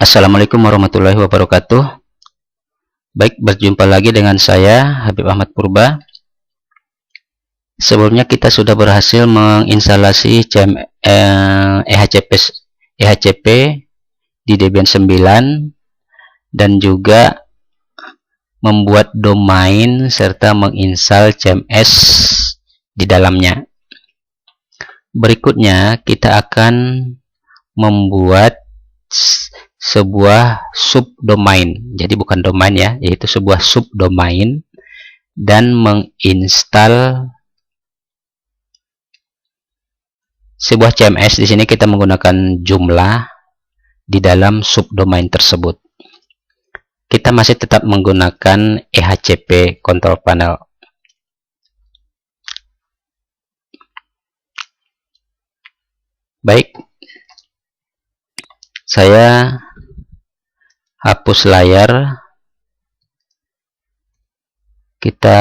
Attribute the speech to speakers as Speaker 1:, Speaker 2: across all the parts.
Speaker 1: Assalamualaikum warahmatullahi wabarakatuh. Baik, berjumpa lagi dengan saya Habib Ahmad Purba. Sebelumnya kita sudah berhasil menginstalasi EHCP di Debian 9 dan juga membuat domain serta menginstal CMS di dalamnya. Berikutnya kita akan membuat sebuah subdomain, jadi bukan domain ya, yaitu sebuah subdomain, dan menginstal sebuah CMS. Di sini kita menggunakan jumlah di dalam subdomain tersebut. Kita masih tetap menggunakan EHCP control panel. Baik, saya hapus layar. Kita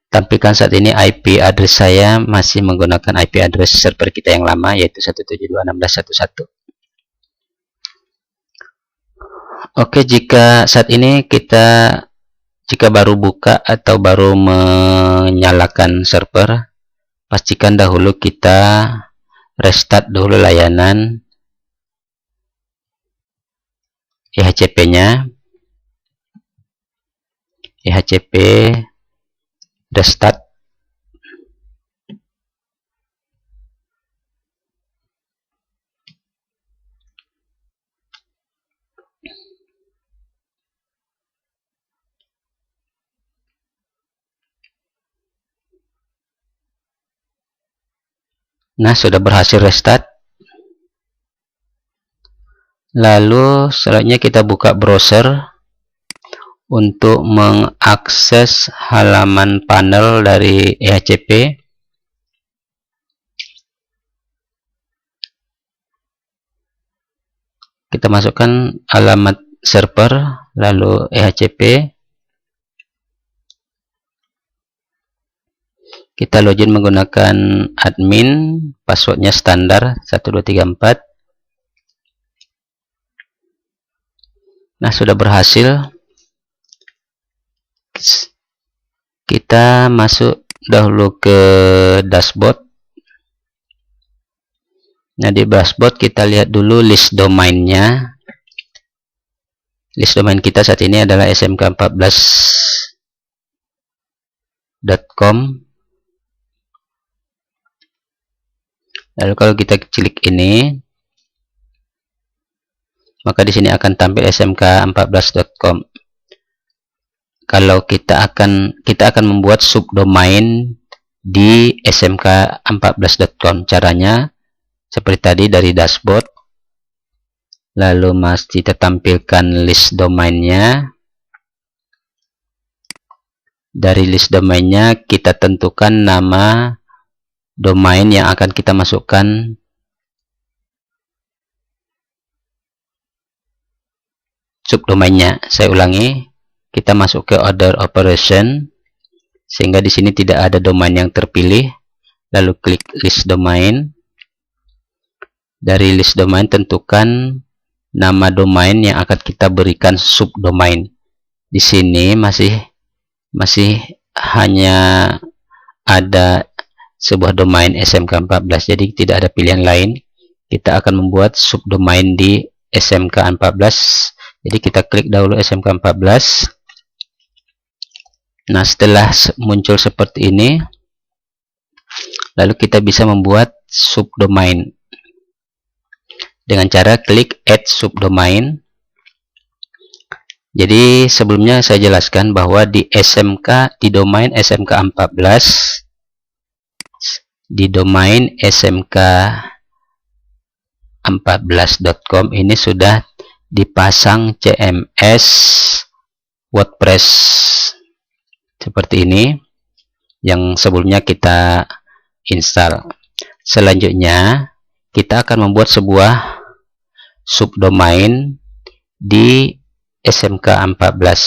Speaker 1: tampilkan saat ini IP address saya masih menggunakan IP address server kita yang lama, yaitu 172.16.1.1. Oke, jika saat ini jika baru buka atau baru menyalakan server, pastikan dahulu kita restart dulu layanan EHCP-nya. EHCP restart. Nah, sudah berhasil restart. Lalu selanjutnya kita buka browser untuk mengakses halaman panel dari EHCP. Kita masukkan alamat server, lalu EHCP. Kita login menggunakan admin, passwordnya standar 1234. Nah, sudah berhasil. Kita masuk dahulu ke dashboard. Nah, di dashboard kita lihat dulu list domainnya. List domain kita saat ini adalah smk14.com. Lalu kalau kita klik ini, maka di sini akan tampil smk14.com. Kalau kita akan membuat subdomain di smk14.com. Caranya seperti tadi, dari dashboard, lalu mesti kita tampilkan list domainnya. Dari list domainnya kita tentukan nama domain yang akan kita masukkan. Subdomainnya, saya ulangi, kita masuk ke order operation sehingga di sini tidak ada domain yang terpilih. Lalu klik list domain. Dari list domain tentukan nama domain yang akan kita berikan subdomain. Di sini masih hanya ada sebuah domain SMK14, jadi tidak ada pilihan lain. Kita akan membuat subdomain di SMK14. Jadi kita klik dahulu SMK14. Nah, setelah muncul seperti ini, lalu kita bisa membuat subdomain dengan cara klik add subdomain. Jadi sebelumnya saya jelaskan bahwa di domain SMK14, di domain smk14.com ini sudah dipasang CMS WordPress seperti ini yang sebelumnya kita install. Selanjutnya kita akan membuat sebuah subdomain di SMK14.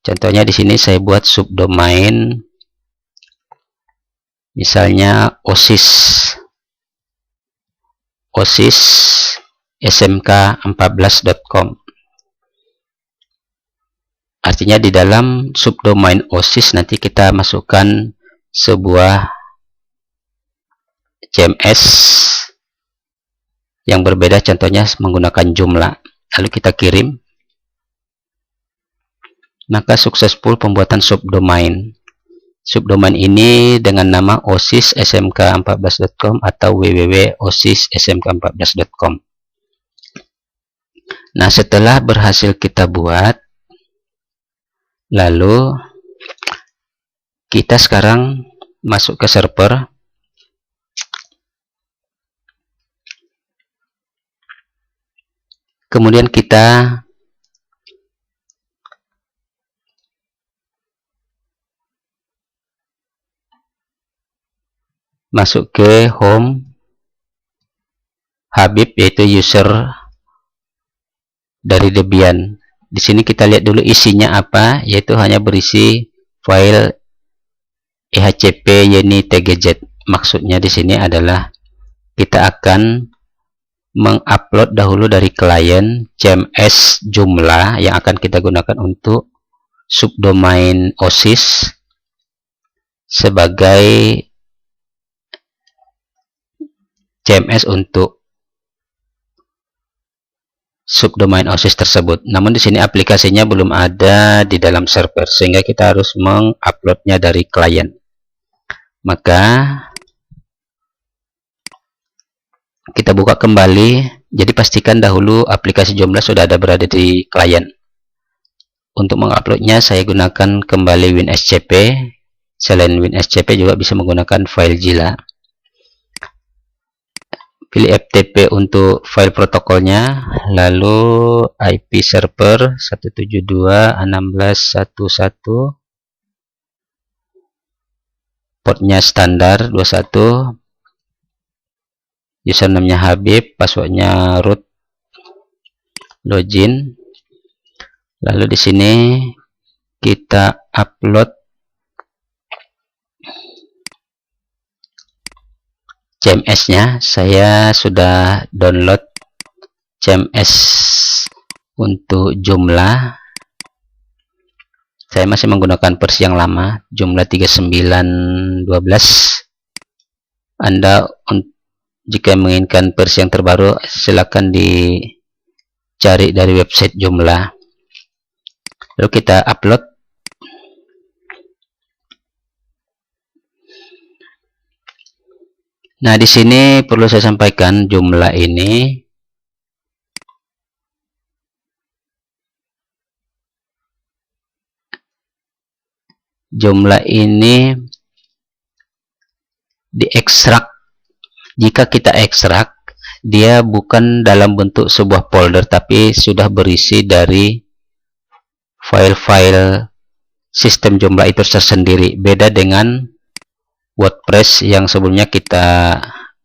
Speaker 1: Contohnya di sini saya buat subdomain misalnya OSIS smk14.com. Artinya di dalam subdomain OSIS nanti kita masukkan sebuah CMS yang berbeda, contohnya menggunakan jumlah. Lalu kita kirim. Maka successful pembuatan subdomain. Subdomain ini dengan nama OSIS smk14.com atau www.osissmk14.com. Nah, setelah berhasil kita buat, lalu kita sekarang masuk ke server. Kemudian kita masuk ke home Habib, yaitu user dari Debian. Di sini kita lihat dulu isinya apa, yaitu hanya berisi file ehcp yeni tgz. Maksudnya di sini adalah kita akan mengupload dahulu dari klien CMS jumlah yang akan kita gunakan untuk subdomain OSIS sebagai CMS untuk subdomain OSIS tersebut. Namun di sini aplikasinya belum ada di dalam server, sehingga kita harus menguploadnya dari klien. Maka kita buka kembali. Jadi pastikan dahulu aplikasi jumlah sudah ada berada di klien. Untuk menguploadnya saya gunakan kembali WinSCP. Selain WinSCP juga bisa menggunakan file Zilla. Pilih FTP untuk file protokolnya, lalu IP server 172.16.1.1, portnya standar 21, username-nya Habib, passwordnya root, login. Lalu di sini kita upload CMS-nya. Saya sudah download CMS untuk jumlah. Saya masih menggunakan versi yang lama, jumlah 3912. Anda jika menginginkan versi yang terbaru, silakan dicari dari website jumlah. Lalu kita upload. Nah, di sini perlu saya sampaikan jumlah ini diekstrak. Jika kita ekstrak, dia bukan dalam bentuk sebuah folder, tapi sudah berisi dari file-file sistem jumlah itu tersendiri. Beda dengan WordPress yang sebelumnya kita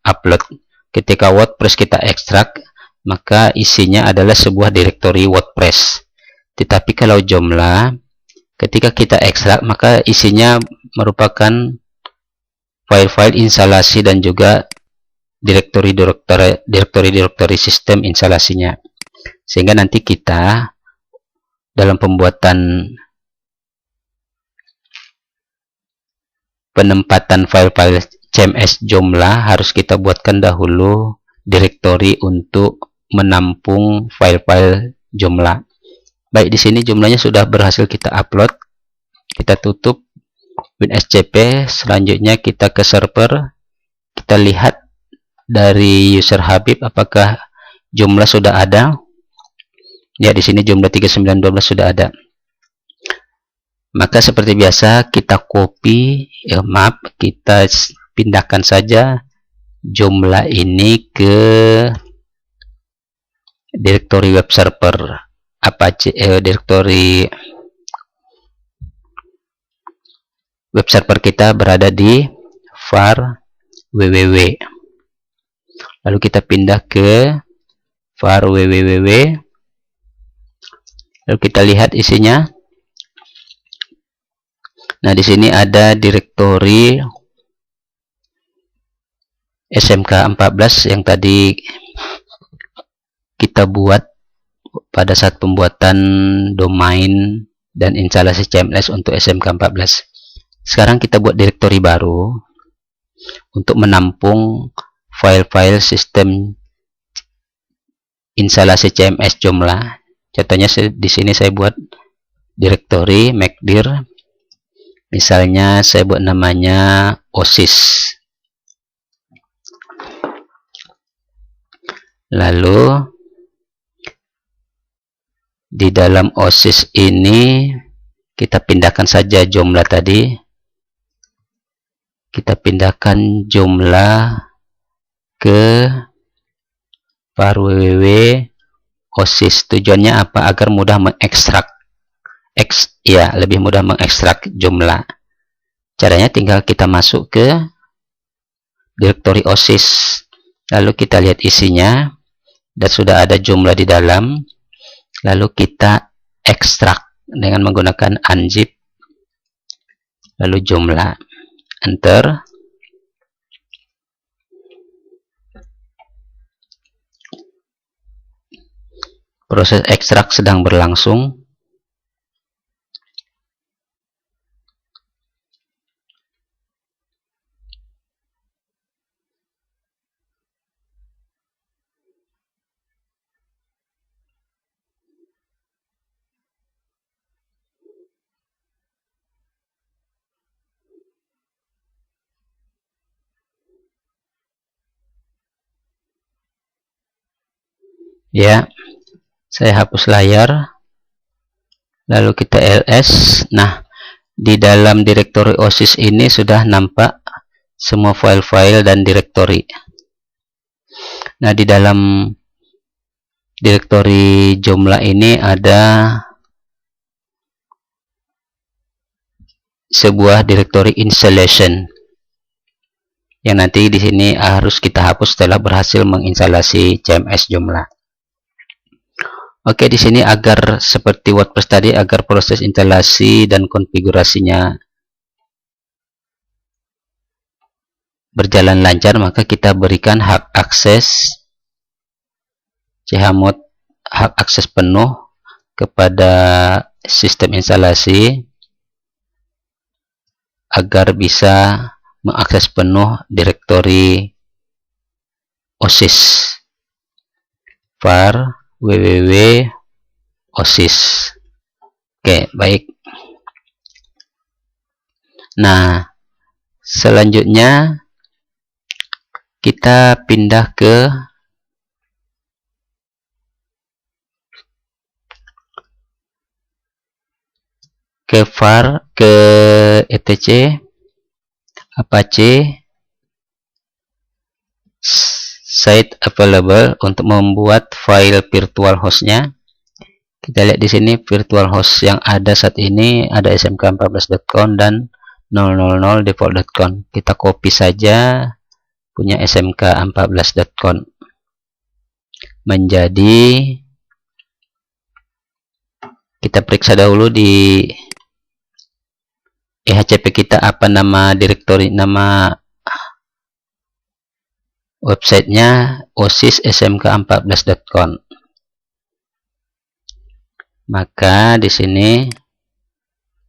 Speaker 1: upload. Ketika WordPress kita ekstrak, maka isinya adalah sebuah direktori WordPress. Tetapi kalau jumlah, ketika kita ekstrak, maka isinya merupakan file-file instalasi dan juga direktori sistem instalasinya. Sehingga nanti kita dalam pembuatan penempatan file-file CMS jumlah harus kita buatkan dahulu direktori untuk menampung file-file jumlah. Baik, di sini jumlahnya sudah berhasil kita upload. Kita tutup WinSCP. Selanjutnya kita ke server. Kita lihat dari user Habib apakah jumlah sudah ada. Ya, di sini jumlah 3912 sudah ada. Maka seperti biasa kita kita pindahkan saja jumlah ini ke direktori web server Apache, direktori web server kita berada di var www. Lalu kita pindah ke var www. Lalu kita lihat isinya. Nah, di sini ada direktori SMK14 yang tadi kita buat pada saat pembuatan domain dan instalasi CMS untuk SMK14. Sekarang kita buat direktori baru untuk menampung file-file sistem instalasi CMS Joomla. Contohnya di sini saya buat direktori makdir, misalnya saya buat namanya OSIS. Lalu di dalam OSIS ini kita pindahkan saja Joomla tadi. Kita pindahkan Joomla ke var www OSIS. Tujuannya apa? Agar mudah mengekstrak. Lebih mudah mengekstrak Joomla. Caranya tinggal kita masuk ke direktori OSIS. Lalu kita lihat isinya. Dan sudah ada Joomla di dalam. Lalu kita ekstrak dengan menggunakan unzip. Lalu Joomla. Enter. Proses ekstrak sedang berlangsung. Ya, saya hapus layar, lalu kita ls. Nah, di dalam direktori OSIS ini sudah nampak semua file-file dan direktori. Nah, di dalam direktori Joomla ini ada sebuah direktori installation yang nanti di sini harus kita hapus setelah berhasil menginstalasi CMS Joomla. Oke, di sini agar seperti WordPress tadi, agar proses instalasi dan konfigurasinya berjalan lancar, maka kita berikan hak akses chmod, hak akses penuh kepada sistem instalasi agar bisa mengakses penuh direktori OSIS. var www OSIS. Oke, baik. Nah, selanjutnya kita pindah ke var, ke etc apache site available untuk membuat file virtual hostnya. Kita lihat di sini virtual host yang ada saat ini ada smk14.com dan 000 default.com. Kita copy saja punya smk14.com menjadi, kita periksa dahulu di EHCP kita apa nama direktori, nama websitenya OSIS smk14.com. Maka di sini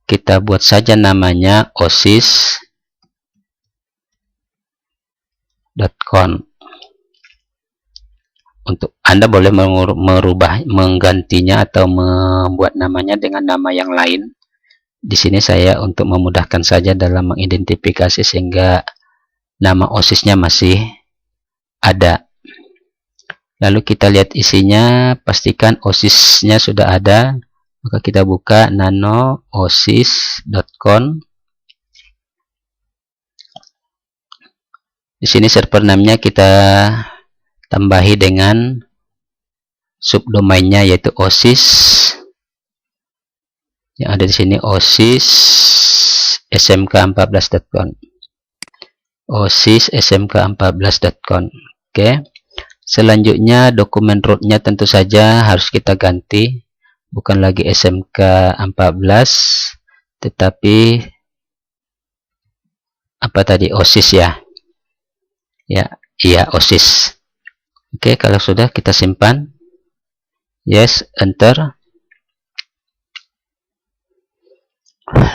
Speaker 1: kita buat saja namanya osis.com. Untuk Anda boleh merubah, menggantinya atau membuat namanya dengan nama yang lain. Di sini saya untuk memudahkan saja dalam mengidentifikasi sehingga nama OSIS-nya masih ada. Lalu kita lihat isinya, pastikan OSIS-nya sudah ada. Maka kita buka nano-osis.com. Di sini server name-nya kita tambahi dengan subdomainnya yaitu OSIS. Yang ada di sini OSIS smk14.com. OSIS smk14.com. Oke. Selanjutnya dokumen root-nya tentu saja harus kita ganti, bukan lagi smk14 tetapi apa tadi, OSIS ya. Iya OSIS. Oke, kalau sudah kita simpan. Yes, enter.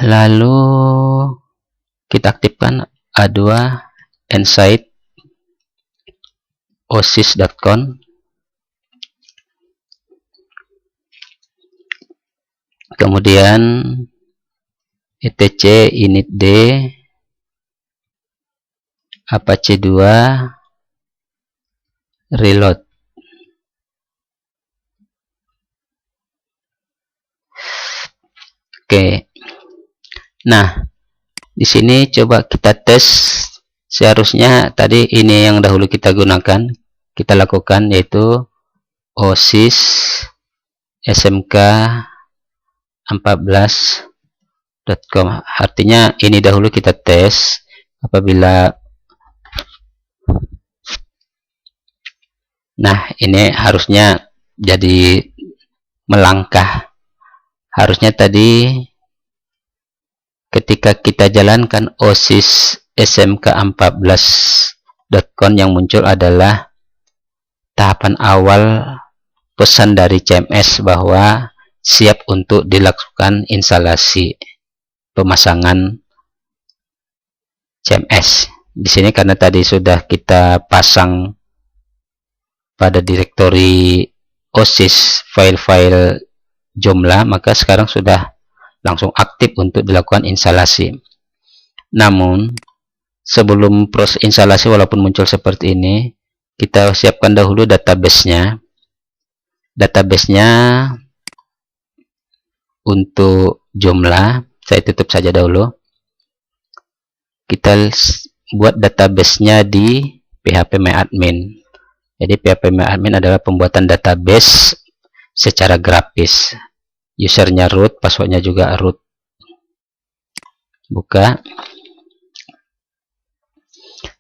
Speaker 1: Lalu kita aktifkan A2 Insight osis.conf. Kemudian etc initd apache 2 reload. Oke. Nah, di sini coba kita tes. Seharusnya tadi ini yang dahulu kita gunakan, kita lakukan, yaitu osis smk 14.com. Artinya ini dahulu kita tes. Apabila ini harusnya jadi melangkah. Harusnya tadi ketika kita jalankan osis smk14.com yang muncul adalah tahapan awal pesan dari CMS bahwa siap untuk dilakukan instalasi pemasangan CMS. Di sini karena tadi sudah kita pasang pada direktori osis file-file jumlah, maka sekarang sudah langsung aktif untuk dilakukan instalasi. Namun sebelum proses instalasi, walaupun muncul seperti ini, kita siapkan dahulu database-nya. Database-nya untuk jumlah saya tutup saja dahulu. Kita buat database-nya di phpMyAdmin. Jadi phpMyAdmin adalah pembuatan database secara grafis. Usernya root, passwordnya juga root. Buka.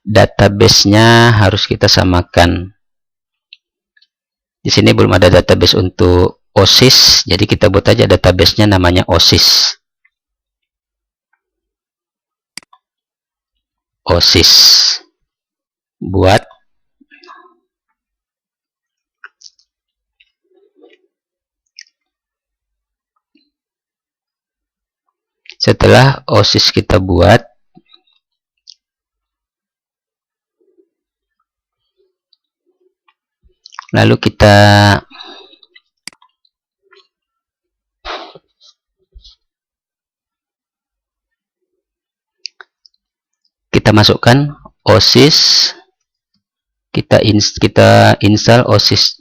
Speaker 1: Database-nya harus kita samakan. Di sini belum ada database untuk OSIS, jadi kita buat aja database-nya namanya OSIS. OSIS. Buat. Setelah OSIS kita buat, lalu kita masukkan OSIS, kita install OSIS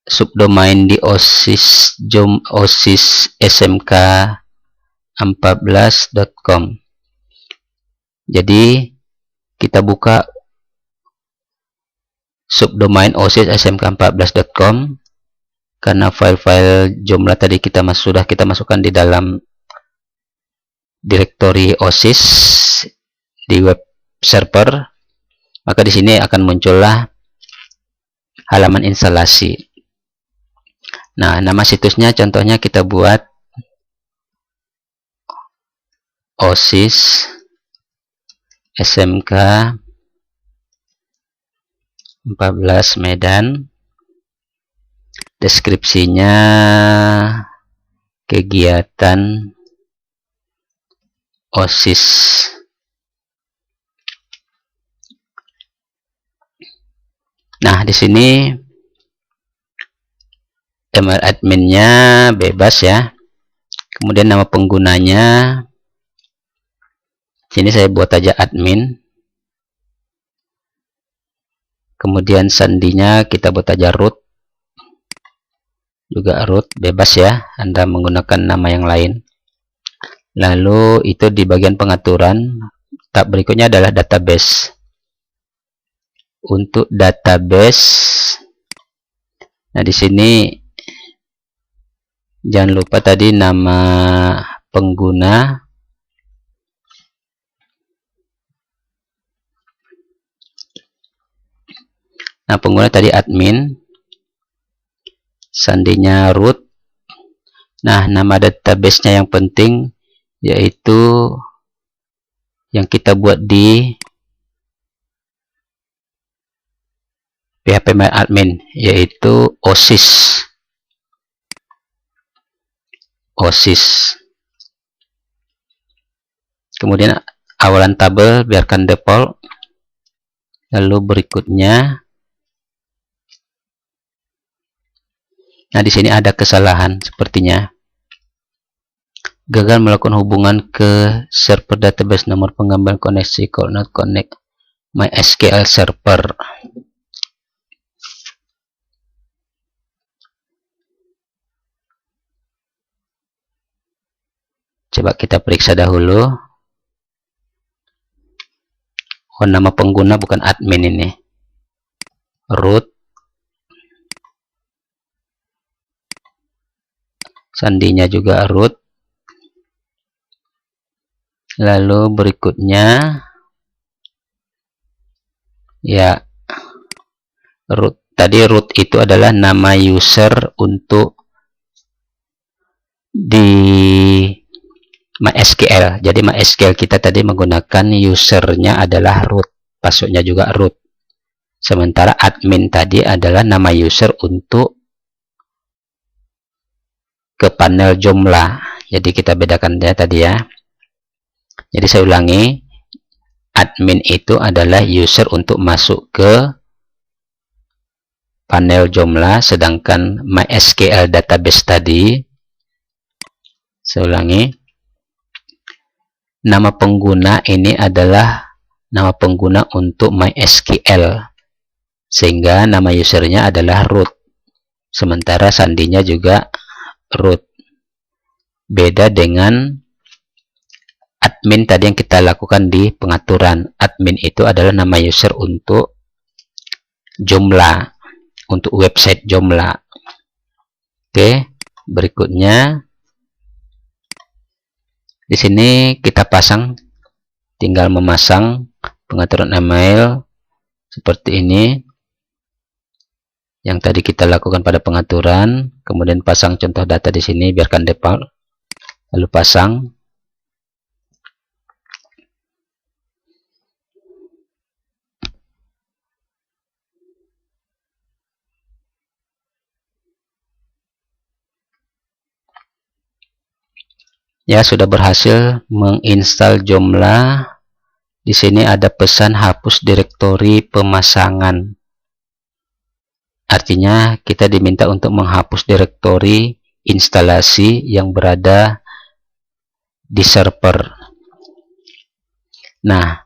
Speaker 1: subdomain di osis smk14.com. Jadi kita buka subdomain osis smk14.com karena file-file jumlah tadi sudah kita masukkan di dalam direktori osis di web server, maka di sini akan muncullah halaman instalasi. Nah, nama situsnya contohnya kita buat osis smk 14 Medan. Deskripsinya kegiatan OSIS. Nah, di sini email adminnya bebas ya. Kemudian nama penggunanya, sini saya buat aja admin. Kemudian sandinya kita buat aja root, juga root, bebas ya, Anda menggunakan nama yang lain. Lalu itu di bagian pengaturan. Tab berikutnya adalah database. Untuk database, nah di sini jangan lupa tadi nama pengguna, nah pengguna tadi admin, sandinya root. Nah, nama database-nya yang penting yaitu yang kita buat di phpMyAdmin, yaitu OSIS. Kemudian awalan tabel biarkan default. Lalu berikutnya, nah di sini ada kesalahan sepertinya. Gagal melakukan hubungan ke server database, nomor pengambilan koneksi could not connect MySQL server. Coba kita periksa dahulu. Oh, nama pengguna bukan admin ini. Root. Sandinya juga root. Lalu berikutnya, ya, root. Tadi root itu adalah nama user untuk di MySQL. Jadi MySQL kita tadi menggunakan usernya adalah root, passwordnya juga root. Sementara admin tadi adalah nama user untuk ke panel jumlah. Jadi kita bedakan ya tadi ya. Jadi saya ulangi, admin itu adalah user untuk masuk ke panel jumlah, sedangkan MySQL database tadi, saya ulangi, nama pengguna ini adalah nama pengguna untuk MySQL, sehingga nama usernya adalah root, sementara sandinya juga root. Beda dengan admin tadi yang kita lakukan di pengaturan. Admin itu adalah nama user untuk jumlah, untuk website jumlah. Oke, berikutnya di sini kita pasang, tinggal memasang pengaturan email seperti ini yang tadi kita lakukan pada pengaturan. Kemudian pasang contoh data di sini, biarkan default, lalu pasang. Ya, sudah berhasil menginstal Joomla. Di sini ada pesan hapus direktori pemasangan. Artinya kita diminta untuk menghapus direktori instalasi yang berada di server. Nah,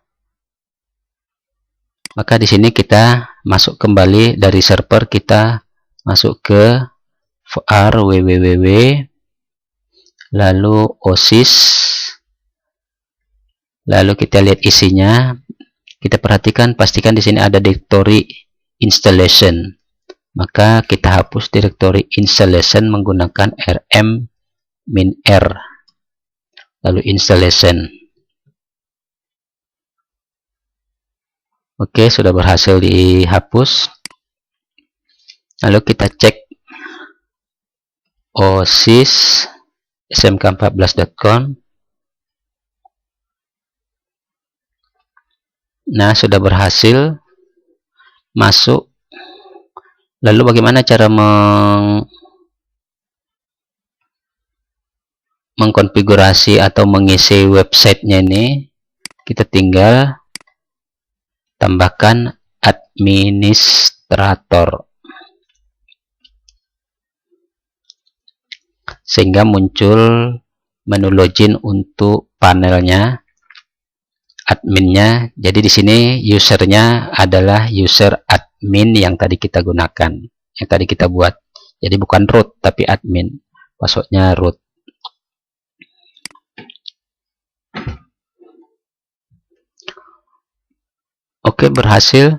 Speaker 1: maka di sini kita masuk kembali dari server, kita masuk ke var www, lalu OSIS, lalu kita lihat isinya. Kita perhatikan, pastikan di sini ada direktori installation. Maka kita hapus direktori installation menggunakan rm-r, lalu installation. Oke, sudah berhasil dihapus. Lalu kita cek OSIS smk14.com. Nah, sudah berhasil masuk. Lalu bagaimana cara mengkonfigurasi atau mengisi websitenya ini? Kita tinggal tambahkan administrator, sehingga muncul menu login untuk panelnya, adminnya. Jadi di sini usernya adalah user admin yang tadi kita gunakan, yang tadi kita buat. Jadi bukan root tapi admin, passwordnya root. Oke, berhasil.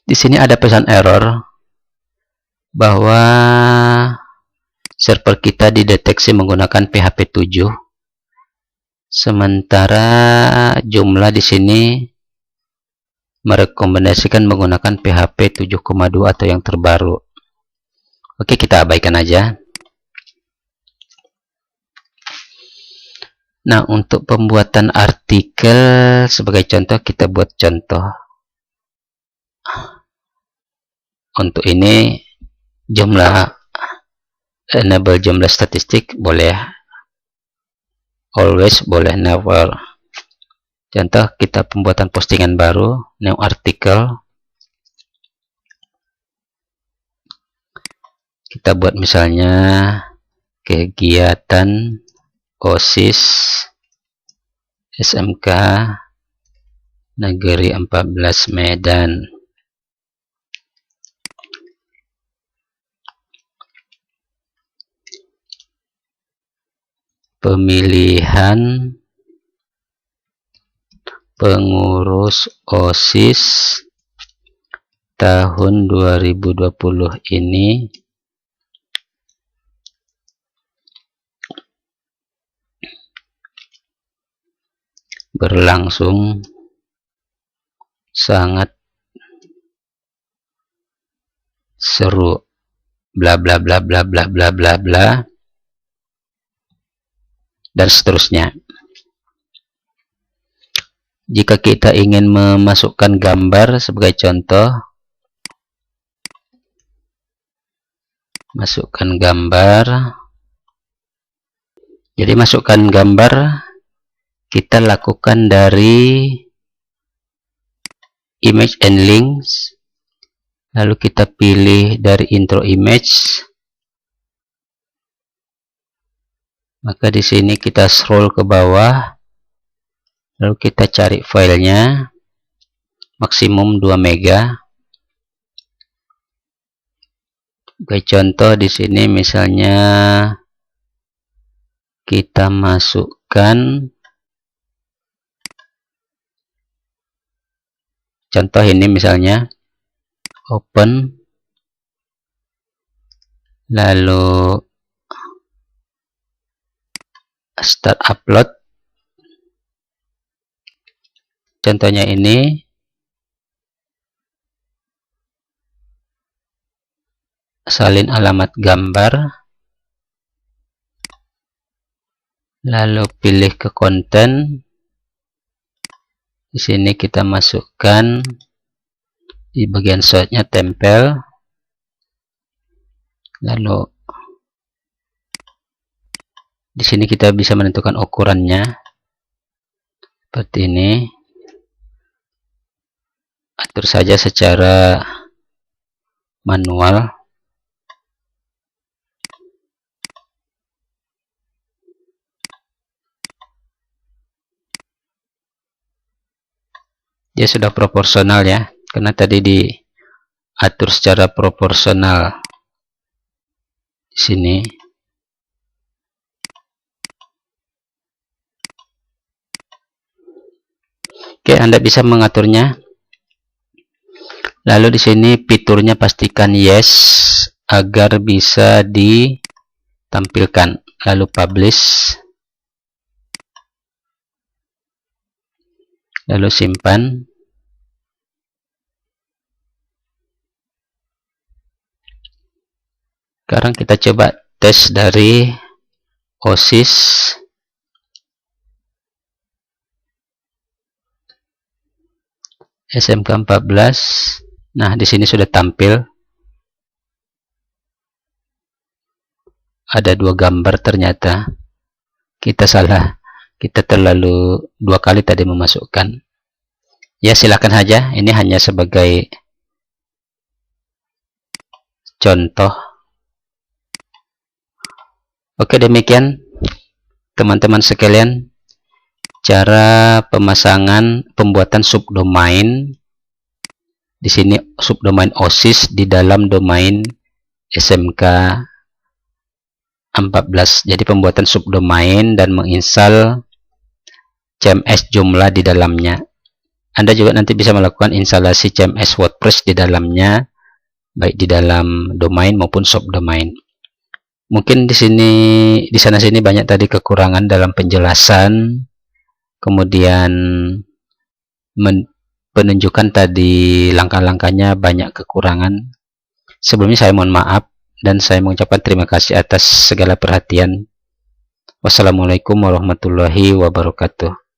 Speaker 1: Di sini ada pesan error bahwa server kita dideteksi menggunakan PHP 7, sementara Joomla di sini merekomendasikan menggunakan PHP 7,2 atau yang terbaru. Oke, kita abaikan aja. Nah, untuk pembuatan artikel sebagai contoh, kita buat contoh. Untuk ini jumlah enable jumlah statistik boleh always, boleh never. Contoh kita pembuatan postingan baru, new article. Kita buat misalnya kegiatan OSIS SMK Negeri 14 Medan. Pemilihan pengurus OSIS tahun 2020 ini berlangsung sangat seru, bla bla bla bla bla bla bla bla, dan seterusnya. Jika kita ingin memasukkan gambar sebagai contoh, masukkan gambar. Jadi masukkan gambar kita lakukan dari image and links, lalu kita pilih dari intro image. Maka di sini kita scroll ke bawah, lalu kita cari filenya, maksimum 2 mega. Sebagai contoh di sini misalnya kita masukkan contoh ini, misalnya open, lalu start upload. Contohnya ini, salin alamat gambar, lalu pilih ke konten. Di sini kita masukkan di bagian shotnya, tempel, lalu di sini kita bisa menentukan ukurannya seperti ini. Atur saja secara manual. Dia sudah proporsional ya, karena tadi diatur secara proporsional di sini. Oke, Anda bisa mengaturnya. Lalu di sini fiturnya pastikan yes agar bisa ditampilkan. Lalu publish. Lalu simpan. Sekarang kita coba tes dari OSIS SMK 14. Nah, di sini sudah tampil. Ada 2 gambar ternyata. Kita salah. Kita terlalu 2 kali tadi memasukkan. Ya, silakan saja. Ini hanya sebagai contoh. Oke, demikian teman-teman sekalian cara pembuatan subdomain. Di sini subdomain OSIS di dalam domain SMK 14. Jadi pembuatan subdomain dan menginstal CMS Joomla di dalamnya. Anda juga nanti bisa melakukan instalasi CMS WordPress di dalamnya, baik di dalam domain maupun subdomain. Mungkin di sana sini banyak tadi kekurangan dalam penjelasan, kemudian penunjukan tadi langkah-langkahnya banyak kekurangan. Sebelumnya saya mohon maaf dan saya mengucapkan terima kasih atas segala perhatian. Wassalamualaikum warahmatullahi wabarakatuh.